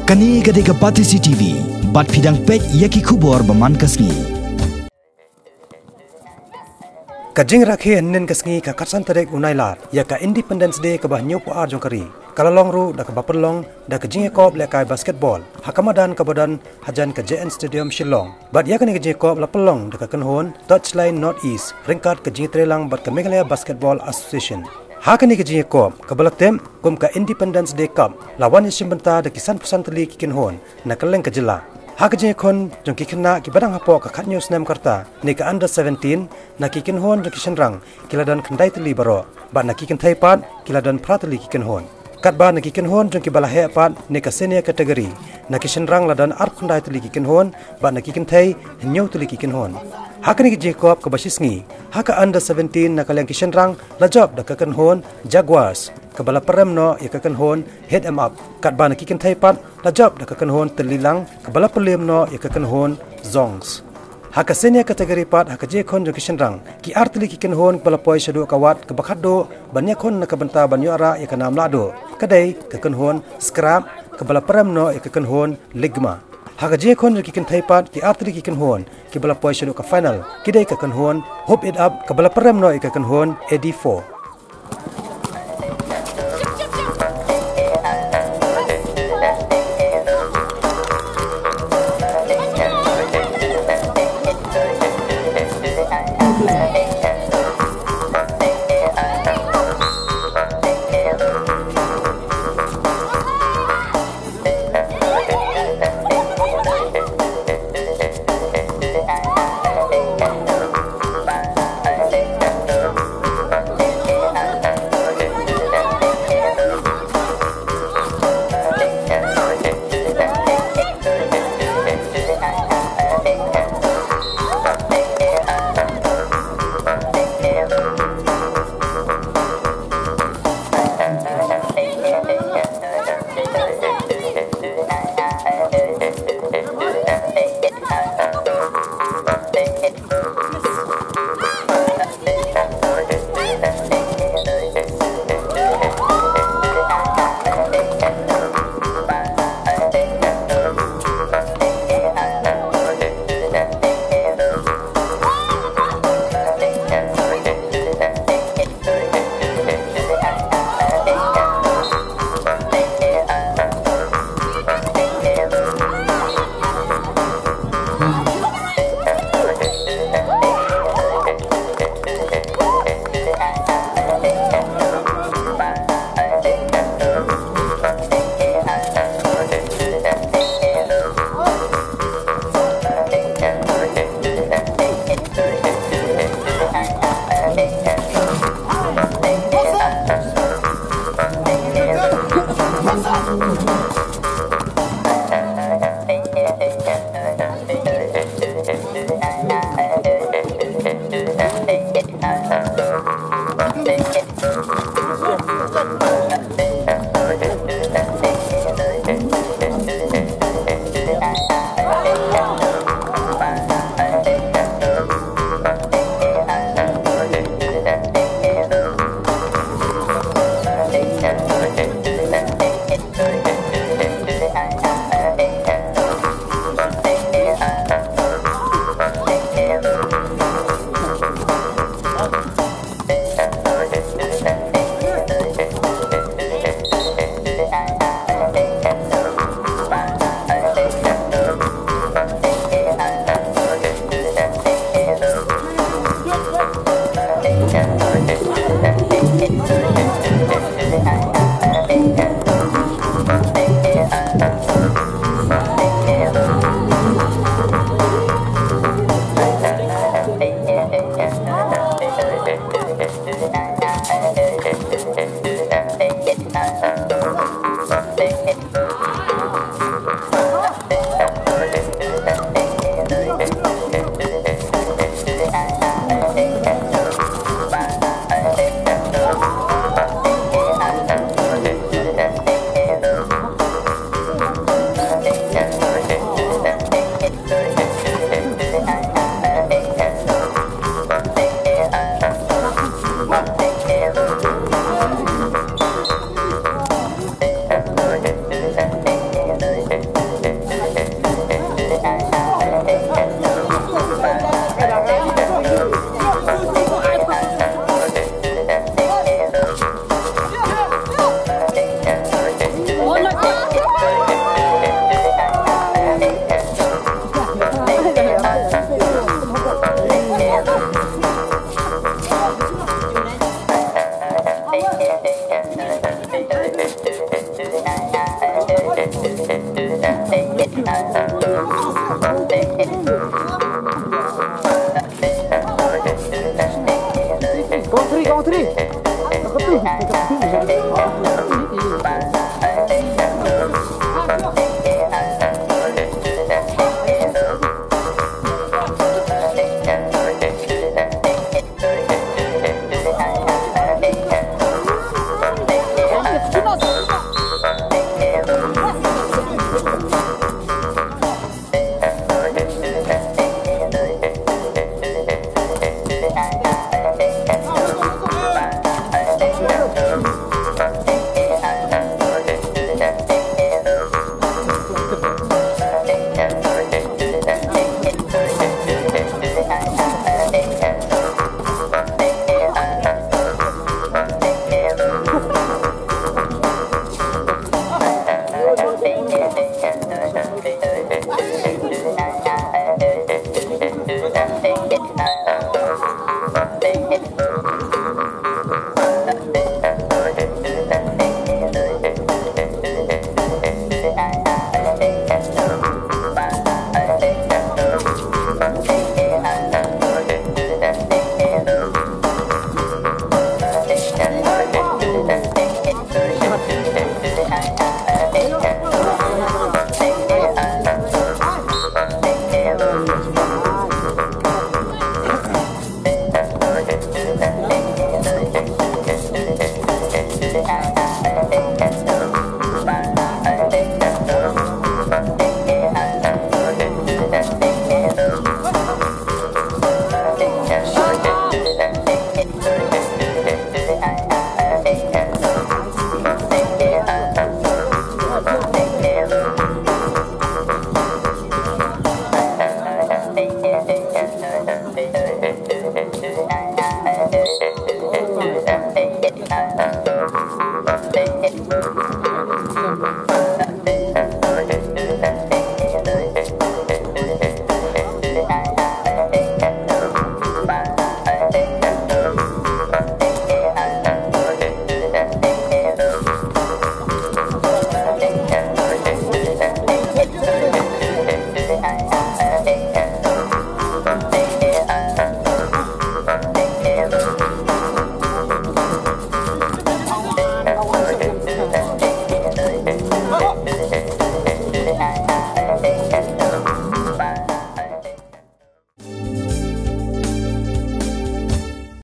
Kani gade ka Pati CCTV, bat pidang pek yaki kubor baman kasngi. Kajing rakhe nen kasngi ka katsan terek unailar, ya ka Independence Day ka bah nyupu ar jongkari. Kalalong ru da ka bapelong da ka jing ekop le kai basketball. Hakamadan ka badan hajan ka JN Stadium Shillong. Bat ya kani ka jing ekop la pelong da ka kenhon Touchline Northeast, ringkat ka jing trelang bat ka Meghalaya Basketball Association. Hakani ke jing ekop kabalak tem kum ka Independence Day Cup lawan isim benta da kisan pusan teli kikin hon na kaleng ka jila. Hak jing kon jong kikina ki badang hapo ka khat news nem karta ni ka under 17 na kikin hon jong kisan rang kiladan kandai teli baro ba na kikin thai pat kiladan prateli kikin hon. Kat ba na kikin hon jong ki balahe pat ni ka senior category na kisan rang ladan arp kandai teli kikin hon ba na kikin thai nyau teli kikin hon. Hakani ke Jacob ke basisngi, haka under 17 na kalyang kisan rang la job da kakan hon Jaguars, kabala perem no ya kakan hon Head 'em Up, kat ba na kikin thai pat la job da kakan hon Telilang, kabala pelem no ya kakan hon Zongs. Haka senior kategori pat haka Jacob jo kisan rang, ki artli kikin hon kabala poi shadu kawat kabakat do banyak hon na kabenta banyu ara ya kanam lado, kadai kakan hon Scrap, kabala perem no ya kakan hon Ligma. Haka je kon ki kan thaipat ki atri ki kan hon ki bala poisyon ka final kidai ka kan hon Hope It Up ka bala param no ka kan hon AD4.